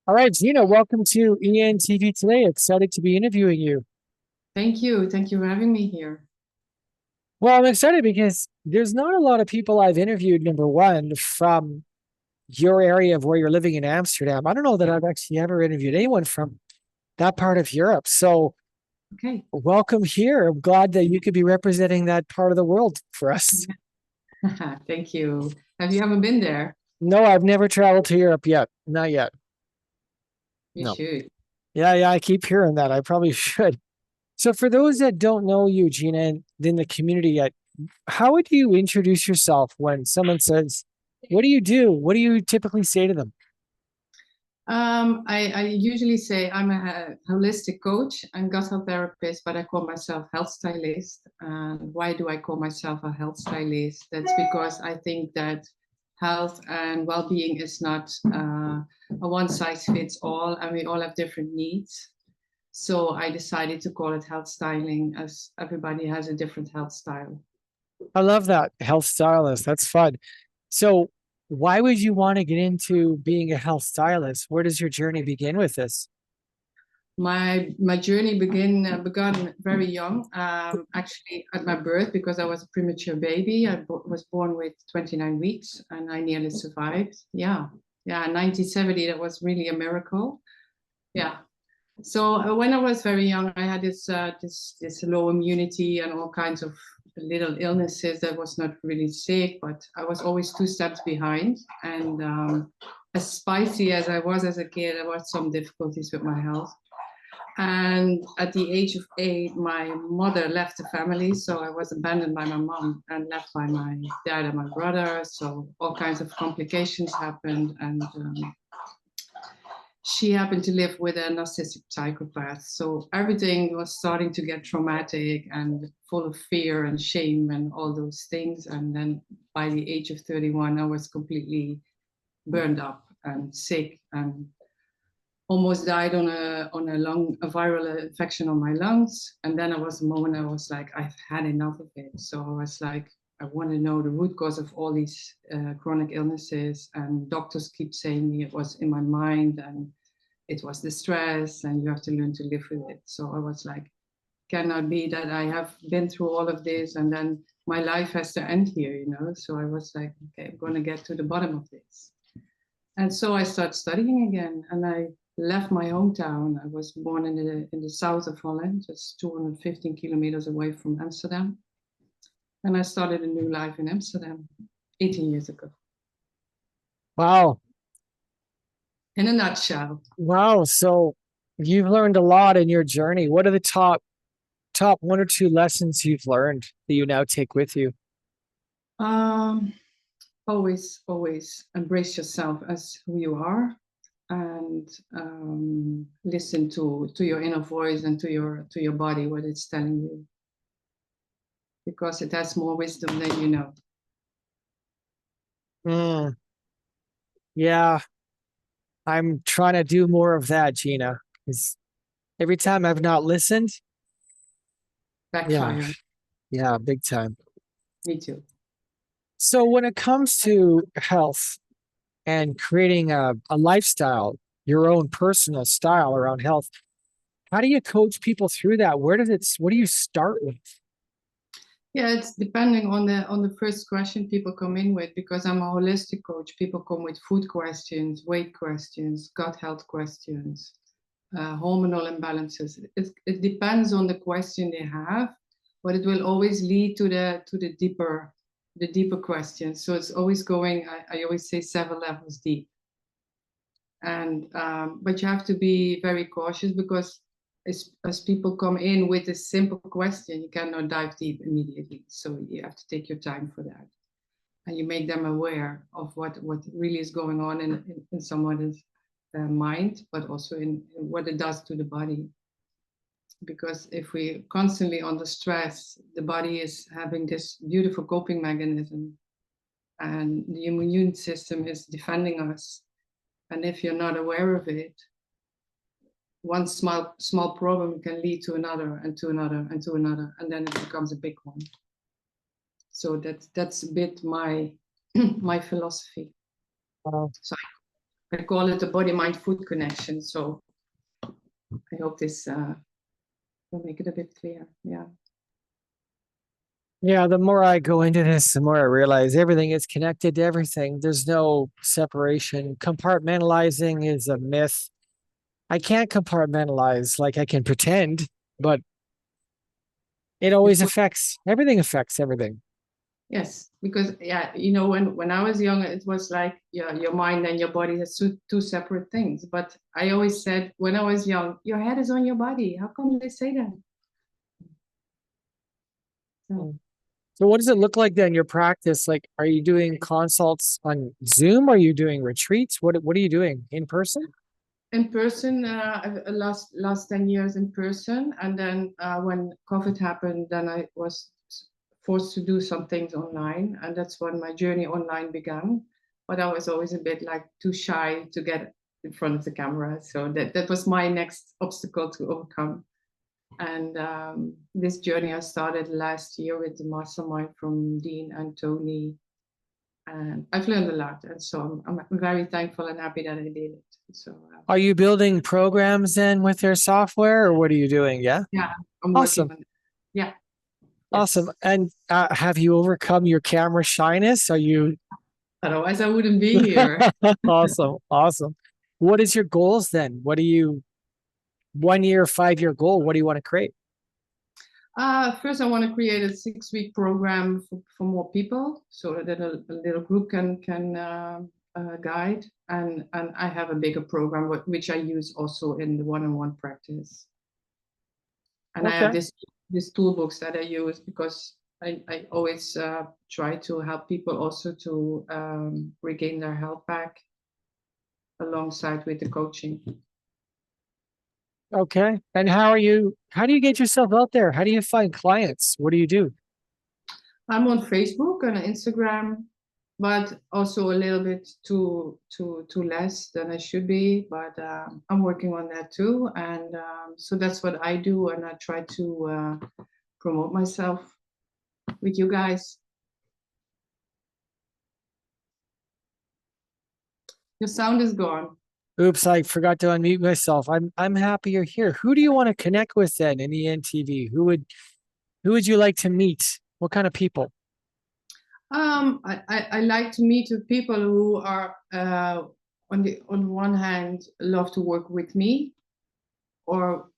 All right, Gina, welcome to ENTV today. Excited to be interviewing you. Thank you. Thank you for having me here. Well, I'm excited because there's not a lot of people I've interviewed, number one, from your area of where you're living in Amsterdam. I don't know that I've actually ever interviewed anyone from that part of Europe. So, Okay. welcome here. I'm glad that you could be representing that part of the world for us. Thank you. Have you ever been there? No, I've never traveled to Europe yet. Not yet. You No. should. Yeah, I keep hearing that. I probably should. So, for those that don't know you, Gina, and in the community yet, how would you introduce yourself when someone says, "What do you do?" What do you typically say to them? I usually say I'm a holistic coach and gut health therapist, but I call myself health stylist. And why do I call myself a health stylist? That's because I think that health and well-being is not a one size fits all, and we all have different needs. So I decided to call it health styling, as everybody has a different health style. I love that. Health stylist. That's fun. So, why would you want to get into being a health stylist? Where does your journey begin with this? My journey began very young, actually at my birth, because I was a premature baby. Was born with 29 weeks, and I nearly survived. Yeah, 1970. That was really a miracle. Yeah. So when I was very young, I had this low immunity and all kinds of little illnesses that was not really sick, but I was always two steps behind. And as spicy as I was as a kid, there was some difficulties with my health. And at the age of 8, my mother left the family. So I was abandoned by my mom and left by my dad and my brother. So all kinds of complications happened. And she happened to live with a narcissistic psychopath. So everything was starting to get traumatic and full of fear and shame and all those things. And then by the age of 31, I was completely burned up and sick and almost died on a viral infection on my lungs. And then I was a moment I was like, I've had enough of it. So I was like, I want to know the root cause of all these chronic illnesses. And doctors keep saying me it was in my mind and it was the stress, and you have to learn to live with it. So I was like, cannot be that I have been through all of this and then my life has to end here, you know? So I was like, okay, I'm going to get to the bottom of this. And so I started studying again, and I left my hometown. I was born in the south of Holland, just 215 kilometers away from Amsterdam. And I started a new life in Amsterdam 18 years ago. Wow. In a nutshell. Wow. So, you've learned a lot in your journey. What are the top one or two lessons you've learned that you now take with you? Um, always embrace yourself as who you are, and listen to your inner voice and to your body, what it's telling you, because it has more wisdom than you know. Mm, yeah, I'm trying to do more of that, Gina. 'Cause every time I've not listened, yeah, Backfire. yeah, big time. Me too. So when it comes to health and creating a lifestyle, your own personal style around health, how do you coach people through that? What do you start with? Yeah, it's depending on the first question people come in with, because I'm a holistic coach. People come with food questions, weight questions, gut health questions, hormonal imbalances. It depends on the question they have, but it will always lead to the deeper questions. So it's always going. I always say 7 levels deep. And but you have to be very cautious, because as people come in with a simple question, you cannot dive deep immediately. So you have to take your time for that, and you make them aware of what really is going on in someone's mind, but also in what it does to the body. Because if we constantly under stress, the body is having this beautiful coping mechanism, and the immune system is defending us. And if you're not aware of it, one small problem can lead to another and to another and to another, and then it becomes a big one. So that's a bit my my philosophy. Uh, So I call it the body-mind-food connection. So I hope this will make it a bit clear. Yeah. Yeah, the more I go into this, the more I realize everything is connected to everything. There's no separation. Compartmentalizing is a myth. I can't compartmentalize like I can pretend, but it always affects everything, affects everything. Yes, because yeah, you know, when I was younger, it was like your mind and your body are two separate things. But I always said when I was young, your head is on your body. How come they say that? So, So what does it look like then, your practice? Like, are you doing consults on Zoom? Are you doing retreats? What are you doing in person? in person, last 10 years in person, and then when COVID happened, then I was forced to do some things online, and that's when my journey online began. But I was always a bit like too shy to get in front of the camera, so that was my next obstacle to overcome. And this journey I started last year with the mastermind from Dean and Tony, and I've learned a lot, and so I'm very thankful and happy that I did it. So. Are you building programs then with their software, or what are you doing? Yeah. Yeah, I'm working Awesome. on it. Yeah. Awesome. Yes. And have you overcome your camera shyness? Are you Otherwise, I wouldn't be here. awesome? Awesome. What is your goals then? What do you 1 year, 5 year goal? What do you want to create? First, I want to create a 6-week program for more people, so that a little group can guide. And I have a bigger program which I use also in the one-on-one practice. And I have Okay. this toolbox that I use because I always try to help people also to regain their health back alongside with the coaching. Okay. And how do you get yourself out there? How do you find clients? What do you do? I'm on Facebook and Instagram, but also a little bit too less than I should be. But I'm working on that too, and so that's what I do, and I try to promote myself with you guys. Your sound is gone. Oops, I forgot to unmute myself. I'm happy you're here. Who do you want to connect with then in the ENTV? Who would you like to meet? What kind of people? I like to meet with people who are on one hand love to work with me, or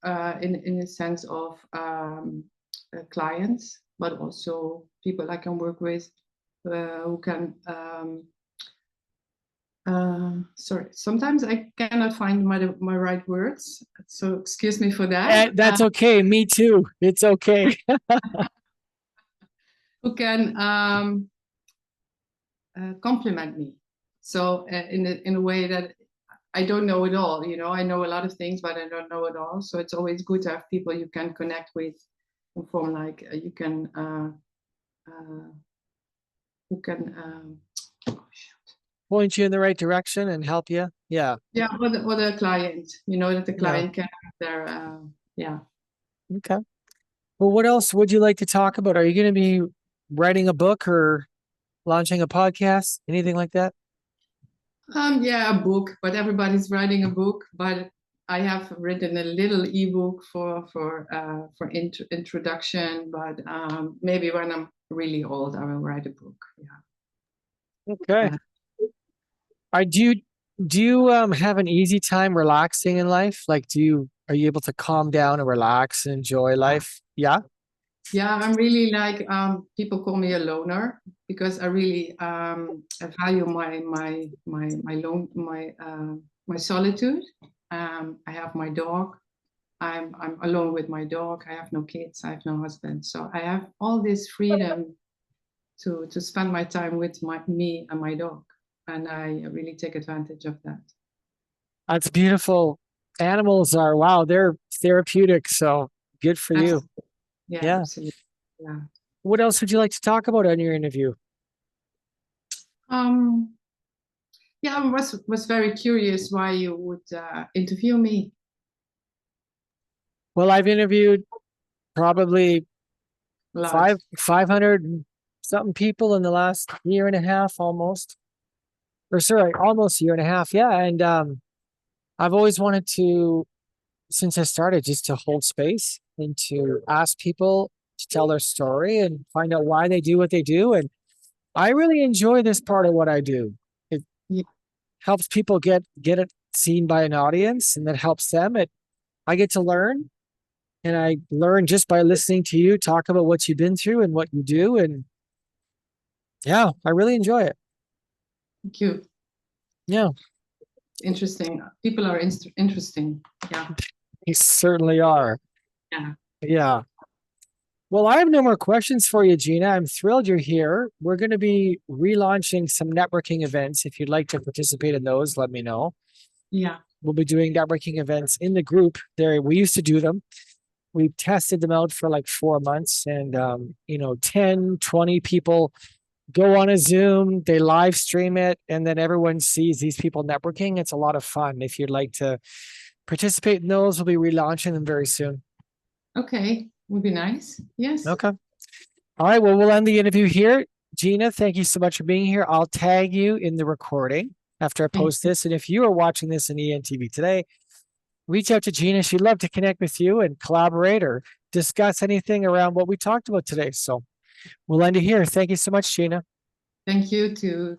in the sense of clients, but also people I can work with who can. Sorry, sometimes I cannot find my right words, so excuse me for that. That's okay. Me too. It's okay. Who can compliment me? So in a way that I don't know it all. You know, I know a lot of things, but I don't know it all. So it's always good to have people you can connect with, and form like you can who can Point you in the right direction and help you. Yeah. yeah, or the client. You know that the Yeah. client can have their yeah. Okay. Well, what else would you like to talk about? Are you going to be writing a book or launching a podcast? Anything like that? Yeah, a book, but everybody's writing a book. But I have written a little ebook for introduction. But maybe when I'm really old, I will write a book. Yeah. Okay. Do you have an easy time relaxing in life? Like are you able to calm down and relax and enjoy life? Yeah. Yeah, I'm really like people call me a loner because I really I value my solitude. I have my dog. I'm alone with my dog. I have no kids. I have no husband. So I have all this freedom to spend my time with me and my dog, and I really take advantage of that. That's beautiful. Animals are, wow, they're therapeutic. So good for you. Absolutely. Yeah, Yeah. absolutely. Yeah. What else would you like to talk about on your interview? Um, yeah, I was very curious why you would interview me. Well, I've interviewed probably A lot. 500 and something people in the last year and a half almost. or sorry, almost a year and a half. Yeah. And I've always wanted to, since I started, just to hold space and to ask people to tell their story and find out why they do what they do. And I really enjoy this part of what I do. It Yeah. helps people get it seen by an audience, and that helps them. I get to learn, and I learn just by listening to you talk about what you've been through and what you do. And yeah, I really enjoy it. Thank you. Yeah, Interesting. People are interesting. Yeah. you certainly are. Yeah. Yeah. Well, I have no more questions for you, Gina. I'm thrilled you're here. We're going to be relaunching some networking events. If you'd like to participate in those, let me know. Yeah. We'll be doing networking events in the group there. We used to do them. We tested them out for like 4 months, and 10, 20 people go on a Zoom, they live stream it, and then everyone sees these people networking. It's a lot of fun. If you'd like to participate in those, we'll be relaunching them very soon. Okay. Would be nice. Yes. Okay. All right. Well, we'll end the interview here. Gina, thank you so much for being here. I'll tag you in the recording after I post this. And if you are watching this in ENTV today, reach out to Gina. She'd love to connect with you and collaborate or discuss anything around what we talked about today. So we'll end it here. Thank you so much, Gina. Thank you too.